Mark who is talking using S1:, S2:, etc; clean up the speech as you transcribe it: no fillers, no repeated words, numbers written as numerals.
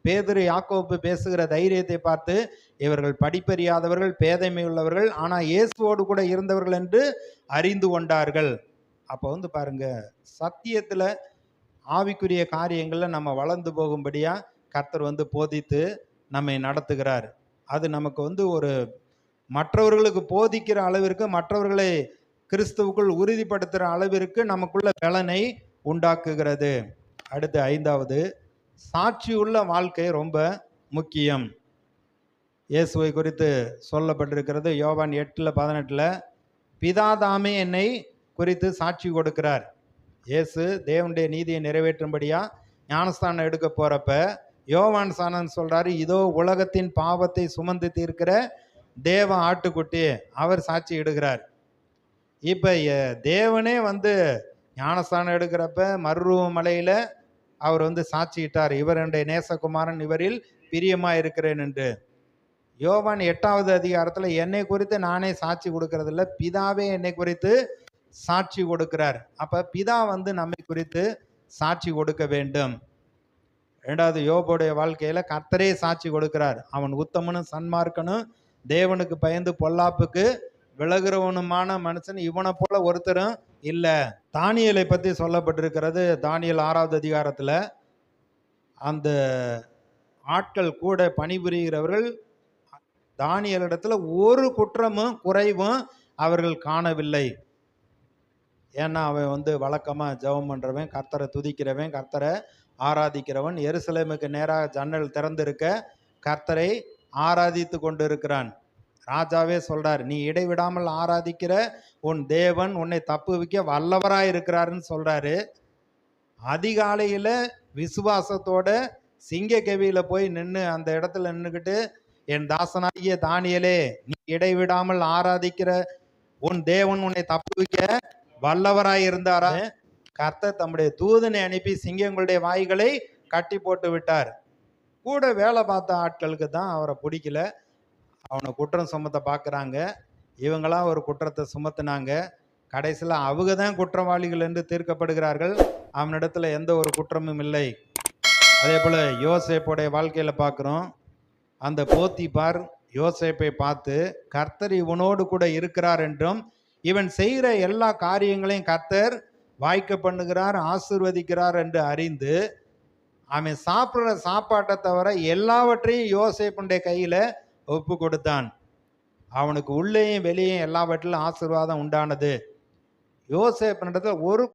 S1: பேதுரு யாக்கோப்பு பேசுகிற தைரியத்தை பார்த்து இவர்கள் படிப்பறியாதவர்கள், பேதைமை உள்ளவர்கள், ஆனா இயேசுவோடு கூட இருந்தவர்கள் என்று அறிந்து கொண்டார்கள். அப்போ வந்து பாருங்க, சத்தியத்துல ஆவிக்குரிய காரியங்கள்ல நம்ம வளர்ந்து போகும்படியா கர்த்தர் வந்து போதித்து நம்மை நடத்துகிறார். அது நமக்கு வந்து ஒரு மற்றவர்களுக்கு போதிக்கிற அளவிற்கு, மற்றவர்களை கிறிஸ்துவுக்குள் உறுதிப்படுத்துகிற அளவிற்கு நமக்குள்ள பலனை உண்டாக்குகிறது. அடுத்து 5வது, சாட்சியுள்ள வாழ்க்கை ரொம்ப முக்கியம். இயேசுவை குறித்து சொல்லப்பட்டிருக்கிறது யோவான் 8:18, பிதாதாமே என்னை குறித்து சாட்சி கொடுக்கிறார். இயேசு தேவனுடைய நீதியை நிறைவேற்றும்படியா ஞானஸ்தானம் எடுக்க போறப்ப யோவான் சாணன் சொல்றாரு, இதோ உலகத்தின் பாவத்தை சுமந்து தீர்க்கிற தேவ ஆட்டுக்குட்டி, அவர் சாட்சி இடுகிறார். இப்ப தேவனே வந்து ஞானஸ்தானம் எடுக்கிறப்ப மறுரூப மலையில அவர் வந்து சாட்சியிட்டார், இவர் என்னுடைய நேசகுமாரன், இவரில் பிரியமா இருக்கிறேன் என்று. யோவான் 8வது அதிகாரத்துல என்னை குறித்து நானே சாட்சி கொடுக்கறதில்ல, பிதாவே என்னை குறித்து சாட்சி கொடுக்கிறார். அப்ப பிதா வந்து நம்மை குறித்து சாட்சி கொடுக்க வேண்டும். 2வது, யோபுடைய வாழ்க்கையில கர்த்தரே சாட்சி கொடுக்கிறார். அவன் உத்தமனும் சன்மார்க்கனும், தேவனுக்கு பயந்து பொல்லாப்புக்கு விலகுறவனுமான மனுஷன், இவனை போல ஒருத்தரும் இல்ல. தானியேலை பத்தி சொல்லப்பட்டிருக்கிறது தானியேல் 6வது அதிகாரத்துல, அந்த ஆட்கள் கூட பணிபுரிகிறவர்கள் தானியேலிடத்துல ஒரு குற்றமும் குறைவும் அவர்கள் காணவில்லை. ஏன்னா அவன் வந்து வழக்கமா ஜெபம் பண்றவன், கர்த்தரை துதிக்கிறவன், கர்த்தரை ஆராதிக்கிறவன். எருசலேமுக்கு நேராக ஜன்னல் திறந்திருக்க கர்த்தரை ஆராதித்து கொண்டு இருக்கிறான். ராஜாவே சொல்றார், நீ இடைவிடாமல் ஆராதிக்கிற உன் தேவன் உன்னை தப்புவிக்க வல்லவராய் இருக்கிறாருன்னு சொல்றாரு. அதிகாலையில விசுவாசத்தோட சிங்க கெவியில போய் நின்று அந்த இடத்துல நின்றுக்கிட்டு, என் தாசனாகிய தானியேலே, நீ இடைவிடாமல் ஆராதிக்கிற உன் தேவன் உன்னை தப்புவிக்க வல்லவராய் இருந்தாரா? கர்த்தர் தம்முடைய தூதனை அனுப்பி சிங்கங்களுடைய வாய்களை கட்டி போட்டு விட்டார். கூட வேலை பார்த்த ஆட்களுக்கு தான் அவரை பிடிக்கல, அவனை குற்றம் சுமத்த பார்க்குறாங்க. இவங்களாம் ஒரு குற்றத்தை சுமத்தினாங்க. கடைசியில் அவங்க தான் குற்றவாளிகள் என்று தீர்க்கப்படுகிறார்கள். அவனிடத்துல எந்த ஒரு குற்றமும் இல்லை. அதே போல் யோசேப்புடைய வாழ்க்கையில் பார்க்குறோம். அந்த போத்திபார் யோசேப்பை பார்த்து கர்த்தர் இவனோடு கூட இருக்கிறார் என்றும், இவன் செய்கிற எல்லா காரியங்களையும் கர்த்தர் வாய்க்க பண்ணுகிறார், ஆசீர்வதிக்கிறார் என்று அறிந்து, அவன் சாப்பிட்ற சாப்பாட்டை தவிர எல்லாவற்றையும் யோசேப்புடைய கையில ஒப்பு கொடுத்தான். அவனுக்கு உள்ளேயும் வெளியேயும் எல்லாவற்றிலும் ஆசீர்வாதம் உண்டானது. யோசேப்பினிடத்தில் ஒரு